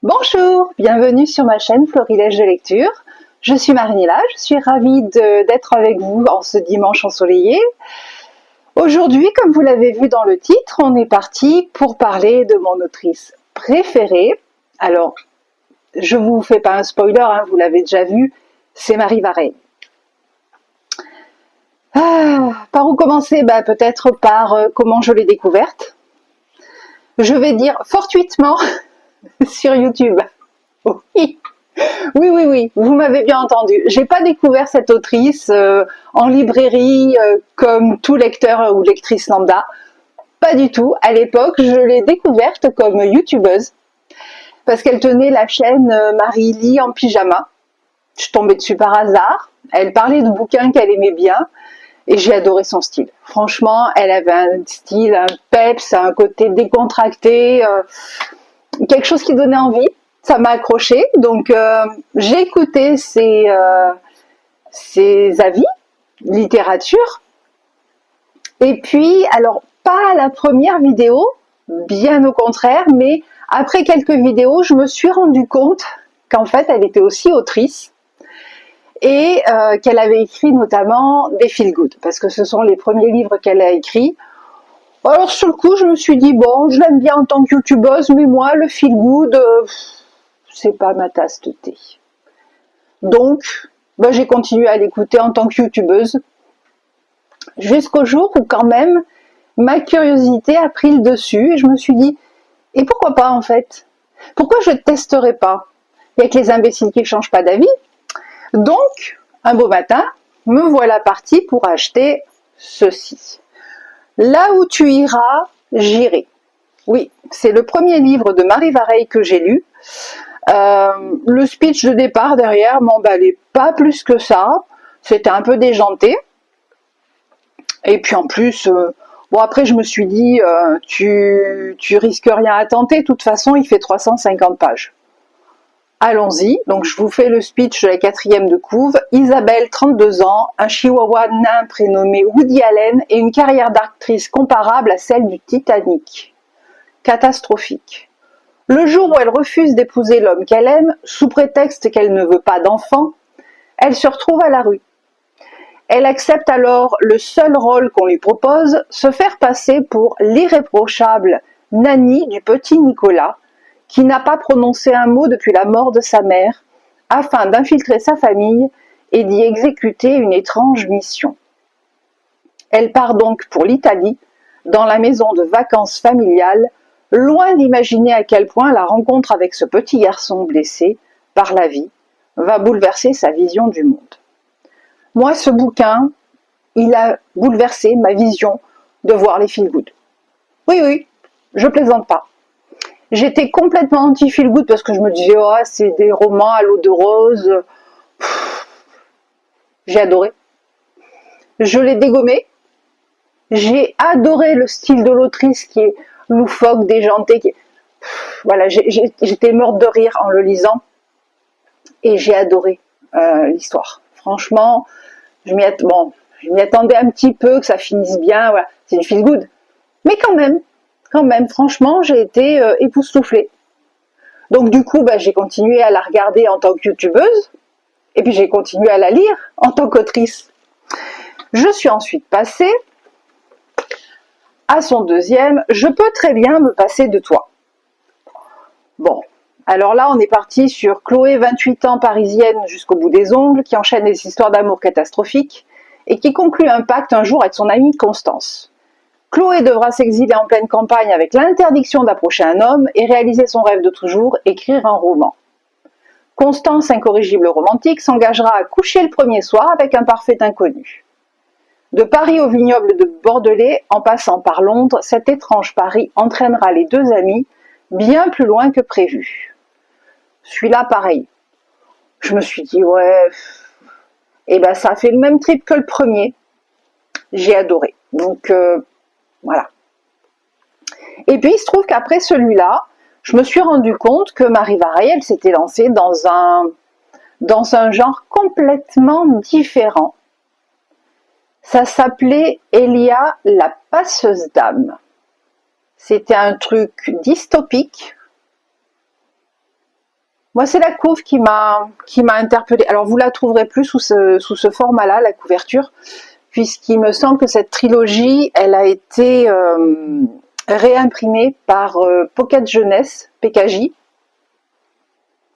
Bonjour, bienvenue sur ma chaîne Florilège de lecture. Je suis Marinella, je suis ravie d'être avec vous en ce dimanche ensoleillé. Aujourd'hui, comme vous l'avez vu dans le titre, on est parti pour parler de mon autrice préférée. Alors, je vous fais pas un spoiler, hein, vous l'avez déjà vu, c'est Marie Varey. Par où commencer? Peut-être par comment je l'ai découverte. Je vais dire fortuitement sur YouTube. Oui. Oui, vous m'avez bien entendu. J'ai pas découvert cette autrice en librairie comme tout lecteur ou lectrice lambda. Pas du tout. À l'époque, je l'ai découverte comme youtubeuse parce qu'elle tenait la chaîne Marie lit en pyjama. Je suis tombée dessus par hasard. Elle parlait de bouquins qu'elle aimait bien et j'ai adoré son style. Franchement, elle avait un style, un peps, un côté décontracté, quelque chose qui donnait envie. Ça m'a accroché, donc j'ai écouté ses avis, littérature, et puis, alors, pas la première vidéo, bien au contraire, mais après quelques vidéos, je me suis rendu compte qu'en fait, elle était aussi autrice, et qu'elle avait écrit notamment des feel good, parce que ce sont les premiers livres qu'elle a écrits. Alors sur le coup, je me suis dit, bon, je l'aime bien en tant que youtubeuse, mais moi, le feel good, c'est pas ma tasse de thé. Donc, j'ai continué à l'écouter en tant que youtubeuse, jusqu'au jour où quand même, ma curiosité a pris le dessus, et je me suis dit, et pourquoi pas en fait? Pourquoi je ne testerais pas? Il n'y a que les imbéciles qui ne changent pas d'avis. Donc, un beau matin, me voilà partie pour acheter ceci. Là où tu iras, j'irai. Oui, c'est le premier livre de Marie Varey que j'ai lu. Le speech de départ derrière m'emballait pas plus que ça. C'était un peu déjanté. Et puis en plus, bon après je me suis dit, tu risques rien à tenter. De toute façon, il fait 350 pages. Allons-y. Donc je vous fais le speech de la 4e de couve. Isabelle, 32 ans, un chihuahua nain prénommé Woody Allen et une carrière d'actrice comparable à celle du Titanic. Catastrophique. Le jour où elle refuse d'épouser l'homme qu'elle aime, sous prétexte qu'elle ne veut pas d'enfant, elle se retrouve à la rue. Elle accepte alors le seul rôle qu'on lui propose, se faire passer pour l'irréprochable nanny du petit Nicolas, qui n'a pas prononcé un mot depuis la mort de sa mère, afin d'infiltrer sa famille et d'y exécuter une étrange mission. Elle part donc pour l'Italie, dans la maison de vacances familiale, loin d'imaginer à quel point la rencontre avec ce petit garçon blessé par la vie va bouleverser sa vision du monde. Moi, ce bouquin, il a bouleversé ma vision de voir les feel good. Oui, je plaisante pas. J'étais complètement anti-feel good parce que je me disais, oh, c'est des romans à l'eau de rose. J'ai adoré. Je l'ai dégommé. J'ai adoré le style de l'autrice qui est loufoque, déjanté. Voilà, j'étais morte de rire en le lisant et j'ai adoré l'histoire. Franchement, je m'y attendais un petit peu que ça finisse bien. Voilà, c'est du feel good, mais quand même, franchement, j'ai été époustouflée. Donc du coup, j'ai continué à la regarder en tant que youtubeuse et puis j'ai continué à la lire en tant qu'autrice. Je suis ensuite passée à son deuxième, je peux très bien me passer de toi. Bon, alors là on est parti sur Chloé, 28 ans, parisienne jusqu'au bout des ongles, qui enchaîne des histoires d'amour catastrophiques et qui conclut un pacte un jour avec son amie Constance. Chloé devra s'exiler en pleine campagne avec l'interdiction d'approcher un homme et réaliser son rêve de toujours, écrire un roman. Constance, incorrigible romantique, s'engagera à coucher le premier soir avec un parfait inconnu. De Paris au vignoble de Bordelais, en passant par Londres, cet étrange pari entraînera les deux amis bien plus loin que prévu. Celui-là, pareil. Je me suis dit, ouais, ça a fait le même trip que le premier. J'ai adoré. Donc, voilà. Et puis, il se trouve qu'après celui-là, je me suis rendu compte que Marie Varey, elle s'était lancée dans un genre complètement différent. Ça s'appelait Elia, la passeuse d'âme. C'était un truc dystopique, Moi, c'est la couve qui m'a interpellée. Alors, vous la trouverez plus sous ce format-là, la couverture, puisqu'il me semble que cette trilogie, elle a été réimprimée par Pocket Jeunesse, PKJ,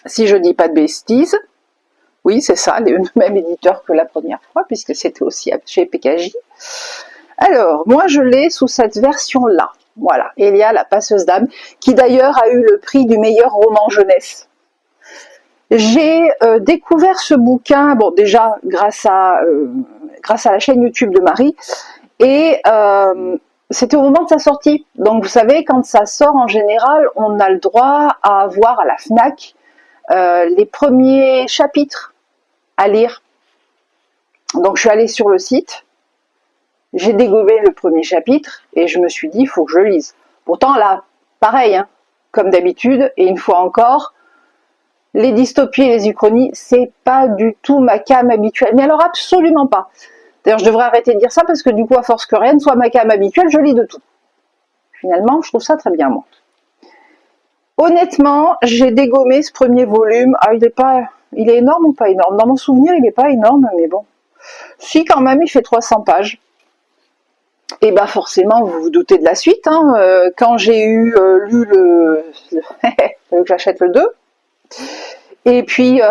si je dis pas de bêtises. Oui, c'est ça, le même éditeur que la première fois, puisque c'était aussi chez PKJ. Alors, moi, je l'ai sous cette version-là. Voilà, Elia, la passeuse d'âme, qui d'ailleurs a eu le prix du meilleur roman jeunesse. J'ai découvert ce bouquin, bon déjà grâce à la chaîne YouTube de Marie, et c'était au moment de sa sortie. Donc vous savez, quand ça sort en général, on a le droit à avoir à la FNAC les premiers chapitres à lire. Donc je suis allée sur le site, j'ai dégommé le premier chapitre et je me suis dit, il faut que je lise. Pourtant là, pareil, hein, comme d'habitude, et une fois encore, les dystopies et les uchronies, c'est pas du tout ma came habituelle. Mais alors absolument pas. D'ailleurs, je devrais arrêter de dire ça parce que du coup, à force que rien ne soit ma came habituelle, je lis de tout. Finalement, je trouve ça très bien, moi. Honnêtement, j'ai dégommé ce premier volume. Ah, il est énorme ou pas énorme? Dans mon souvenir, il n'est pas énorme, mais bon. Si, quand même, il fait 300 pages. Et ben forcément, vous vous doutez de la suite. Hein. Quand j'ai lu que j'achète le 2. Et puis,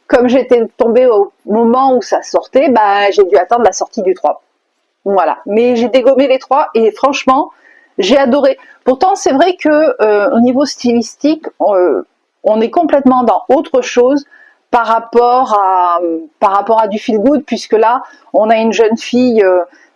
comme j'étais tombée au moment où ça sortait, bah, j'ai dû attendre la sortie du 3. Voilà. Mais j'ai dégommé les 3 et franchement, j'ai adoré. Pourtant, c'est vrai que au niveau stylistique, on est complètement dans autre chose par rapport à du feel good, puisque là, on a une jeune fille,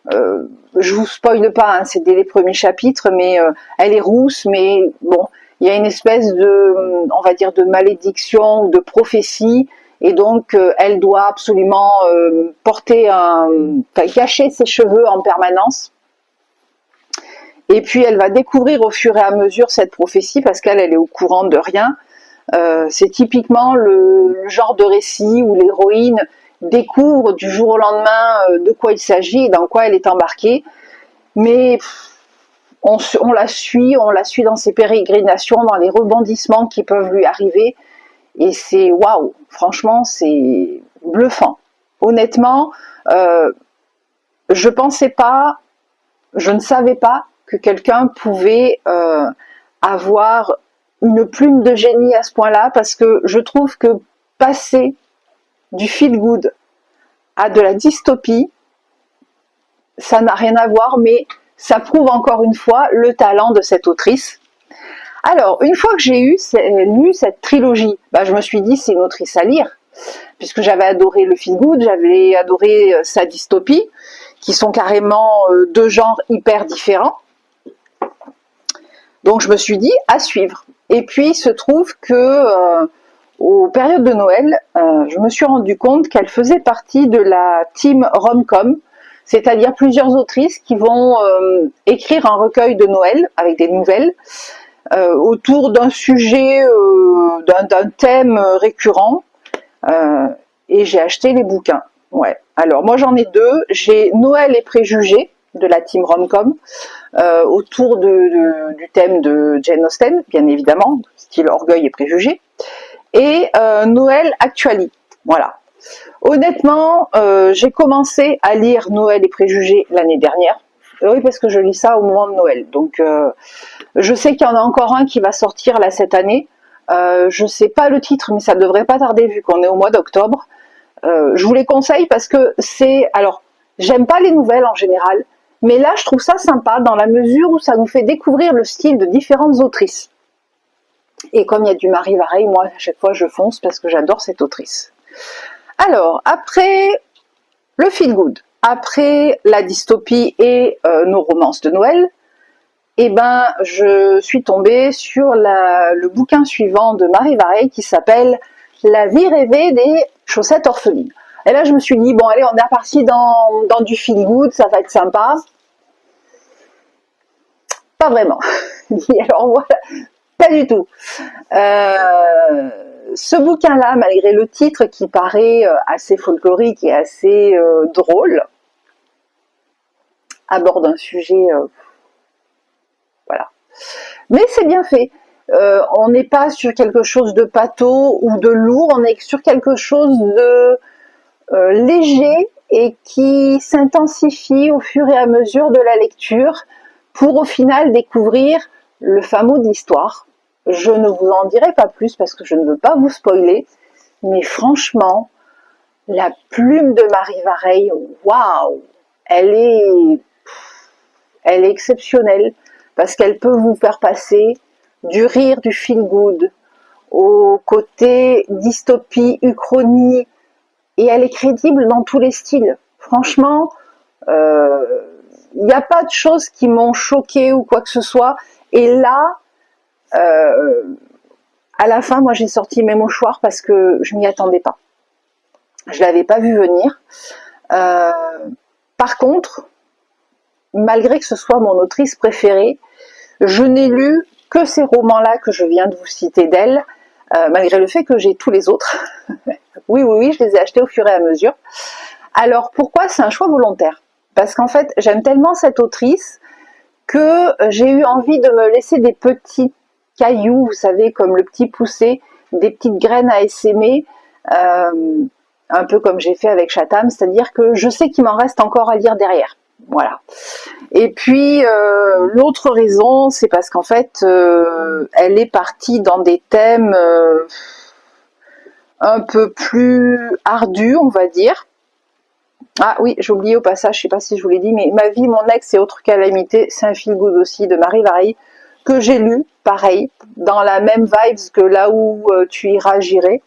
je vous spoile pas, hein, c'est dès les premiers chapitres, mais elle est rousse, mais bon, il y a une espèce de, on va dire, de malédiction ou de prophétie, et donc elle doit absolument cacher ses cheveux en permanence. Et puis elle va découvrir au fur et à mesure cette prophétie, parce qu'elle est au courant de rien. C'est typiquement le genre de récit où l'héroïne découvre du jour au lendemain de quoi il s'agit et dans quoi elle est embarquée. Mais on la suit dans ses pérégrinations, dans les rebondissements qui peuvent lui arriver. Et c'est waouh, franchement, c'est bluffant. Honnêtement, je ne savais pas que quelqu'un pouvait avoir une plume de génie à ce point-là, parce que je trouve que passer du feel good à de la dystopie, ça n'a rien à voir, mais ça prouve encore une fois le talent de cette autrice. Alors, une fois que j'ai lu cette trilogie, bah, je me suis dit, c'est une autrice à lire, puisque j'avais adoré le feel good, j'avais adoré sa dystopie, qui sont carrément deux genres hyper différents. Donc je me suis dit, à suivre. Et puis il se trouve que aux périodes de Noël, je me suis rendu compte qu'elle faisait partie de la team rom-com, c'est-à-dire plusieurs autrices qui vont écrire un recueil de Noël avec des nouvelles autour d'un sujet, d'un thème récurrent, et j'ai acheté les bouquins. Ouais. Alors moi j'en ai deux, j'ai Noël et préjugés de la team rom-com, autour du thème de Jane Austen, bien évidemment, style orgueil et préjugés, et Noël Actually. Voilà. Honnêtement, j'ai commencé à lire Noël et préjugés l'année dernière. Oui, parce que je lis ça au moment de Noël. Donc, je sais qu'il y en a encore un qui va sortir là cette année. Je sais pas le titre, mais ça devrait pas tarder vu qu'on est au mois d'octobre. Je vous les conseille parce que c'est... Alors, j'aime pas les nouvelles en général, mais là, je trouve ça sympa dans la mesure où ça nous fait découvrir le style de différentes autrices. Et comme il y a du Marie Vareille, moi, à chaque fois, je fonce parce que j'adore cette autrice. Alors, après le feel good, après la dystopie et nos romances de Noël, eh ben, je suis tombée sur le bouquin suivant de Marie Vareille qui s'appelle « La vie rêvée des chaussettes orphelines ». Et là, je me suis dit, bon, allez, on est reparti dans du feel good, ça va être sympa. Pas vraiment. Alors voilà, pas du tout. Ce bouquin-là, malgré le titre qui paraît assez folklorique et assez drôle, aborde un sujet... voilà. Mais c'est bien fait. On n'est pas sur quelque chose de pâteau ou de lourd, on est sur quelque chose de léger et qui s'intensifie au fur et à mesure de la lecture pour au final découvrir le fin mot de l'histoire. Je ne vous en dirai pas plus parce que je ne veux pas vous spoiler, mais franchement, la plume de Marie Vareille, waouh, elle est exceptionnelle parce qu'elle peut vous faire passer du rire, du feel good, au côté dystopie, uchronie, et elle est crédible dans tous les styles. Franchement, il n'y a pas de choses qui m'ont choquée ou quoi que ce soit. Et là, à la fin, moi j'ai sorti mes mouchoirs parce que je m'y attendais pas. Je l'avais pas vu venir. Par contre, malgré que ce soit mon autrice préférée, je n'ai lu que ces romans-là que je viens de vous citer d'elle, malgré le fait que j'ai tous les autres. Oui, je les ai achetés au fur et à mesure. Alors pourquoi? C'est un choix volontaire. Parce qu'en fait, j'aime tellement cette autrice que j'ai eu envie de me laisser des petits cailloux, vous savez, comme le petit poussé, des petites graines à essaimer, un peu comme j'ai fait avec Chatham, c'est-à-dire que je sais qu'il m'en reste encore à lire derrière. Voilà. Et puis l'autre raison, c'est parce qu'en fait, elle est partie dans des thèmes un peu plus ardus, on va dire. Ah oui, j'ai oublié au passage, je sais pas si je vous l'ai dit, mais Ma vie, mon ex et autres calamités, c'est un feel good aussi de Marie Vareille, que j'ai lu, pareil, dans la même vibes que Là où tu iras, j'irai.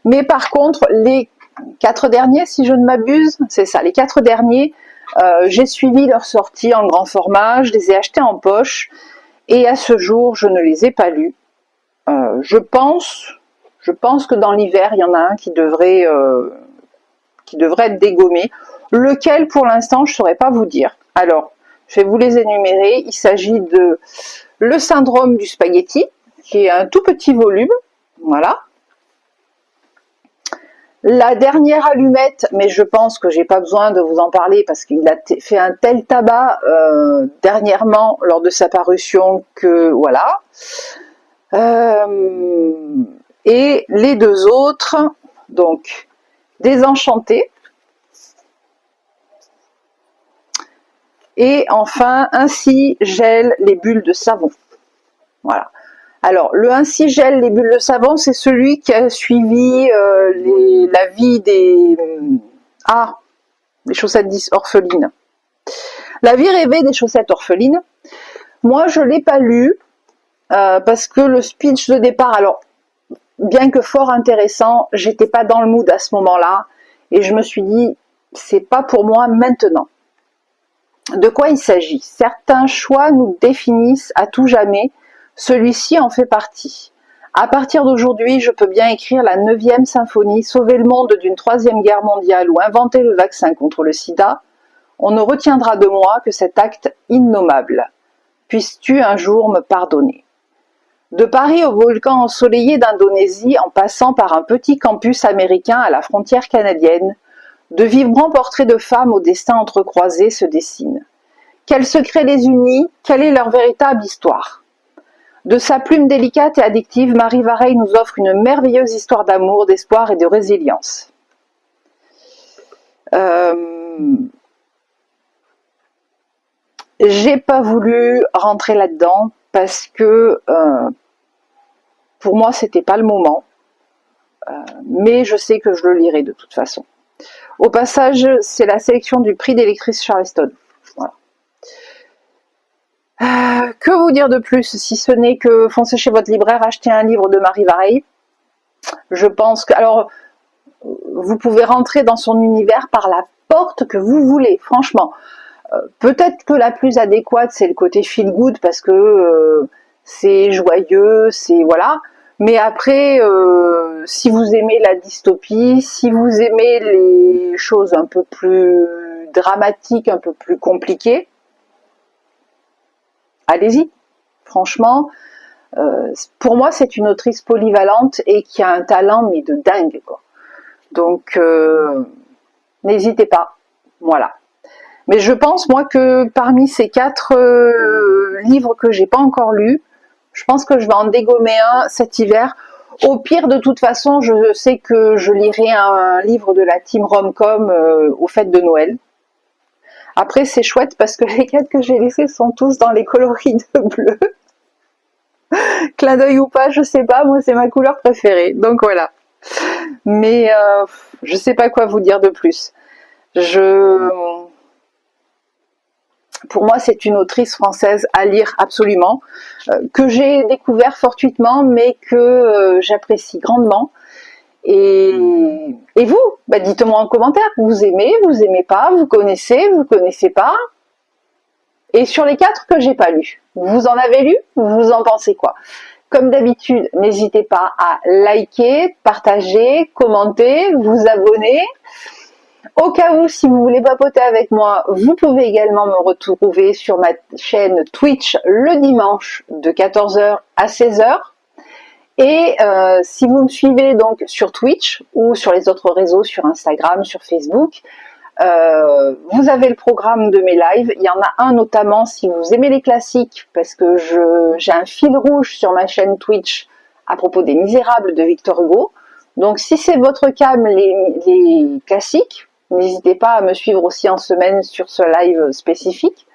Mais par contre, les 4 derniers, si je ne m'abuse, c'est ça, les 4 derniers, j'ai suivi leur sortie en grand format, je les ai achetés en poche, et à ce jour, je ne les ai pas lus. Je pense que dans l'hiver, il y en a un qui devrait être dégommé. Lequel, pour l'instant, je ne saurais pas vous dire. Alors, je vais vous les énumérer. Il s'agit de Le syndrome du spaghetti, qui est un tout petit volume. Voilà. La dernière allumette, mais je pense que j'ai pas besoin de vous en parler parce qu'il a fait un tel tabac dernièrement lors de sa parution que voilà. Et les deux autres, donc Désenchanté et enfin Ainsi gèlent les bulles de savon. Voilà. Alors, le Ainsi gèlent les bulles de savon, c'est celui qui a suivi la vie des chaussettes orphelines. La vie rêvée des chaussettes orphelines. Moi, je l'ai pas lu parce que le speech de départ, alors bien que fort intéressant, j'étais pas dans le mood à ce moment-là et je me suis dit c'est pas pour moi maintenant. De quoi il s'agit? Certains choix nous définissent à tout jamais. Celui-ci en fait partie. À partir d'aujourd'hui, je peux bien écrire la 9e symphonie, sauver le monde d'une 3e guerre mondiale ou inventer le vaccin contre le sida. On ne retiendra de moi que cet acte innommable. Puisses-tu un jour me pardonner? De Paris au volcan ensoleillé d'Indonésie, en passant par un petit campus américain à la frontière canadienne, de vibrants portraits de femmes au destin entrecroisé se dessinent. Quels secrets les unit? Quelle est leur véritable histoire? De sa plume délicate et addictive, Marie Vareille nous offre une merveilleuse histoire d'amour, d'espoir et de résilience. J'ai pas voulu rentrer là-dedans parce que pour moi c'était pas le moment, mais je sais que je le lirai de toute façon. Au passage, c'est la sélection du prix des lectrices Charleston. Voilà. Que vous dire de plus, si ce n'est que foncez chez votre libraire, achetez un livre de Marie Vareille. Je pense que, alors, vous pouvez rentrer dans son univers par la porte que vous voulez, franchement. Peut-être que la plus adéquate, c'est le côté feel good, parce que c'est joyeux, c'est voilà. Mais après, si vous aimez la dystopie, si vous aimez les choses un peu plus dramatiques, un peu plus compliquées, allez-y. Franchement, pour moi, c'est une autrice polyvalente et qui a un talent, mais de dingue, quoi. Donc, n'hésitez pas. Voilà. Mais je pense, moi, que parmi ces 4 livres que j'ai pas encore lus, Je pense que je vais en dégommer un cet hiver. Au pire, de toute façon, je sais que je lirai un livre de la team Romcom aux fêtes de Noël. Après, c'est chouette parce que les 4 que j'ai laissés sont tous dans les coloris de bleu. Clin d'œil ou pas, je sais pas, moi c'est ma couleur préférée. Donc voilà. Mais je sais pas quoi vous dire de plus. Pour moi, c'est une autrice française à lire absolument, que j'ai découvert fortuitement, mais que j'apprécie grandement. Et vous, bah, dites-moi en commentaire, vous aimez pas, vous connaissez pas. Et sur les 4 que j'ai pas lus, vous en avez lu? Vous en pensez quoi? Comme d'habitude, n'hésitez pas à liker, partager, commenter, vous abonner. Au cas où, si vous voulez papoter avec moi, vous pouvez également me retrouver sur ma chaîne Twitch le dimanche de 14h à 16h. Et si vous me suivez donc sur Twitch ou sur les autres réseaux, sur Instagram, sur Facebook, vous avez le programme de mes lives. Il y en a un notamment si vous aimez les classiques, parce que j'ai un fil rouge sur ma chaîne Twitch à propos des Misérables de Victor Hugo. Donc si c'est votre cam, les classiques, n'hésitez pas à me suivre aussi en semaine sur ce live spécifique.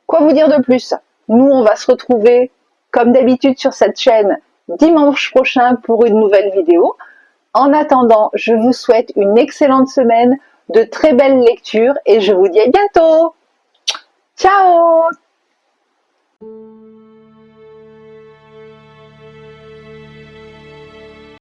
Quoi vous dire de plus? Nous, on va se retrouver comme d'habitude sur cette chaîne dimanche prochain pour une nouvelle vidéo. En attendant, je vous souhaite une excellente semaine, de très belles lectures et je vous dis à bientôt. Ciao!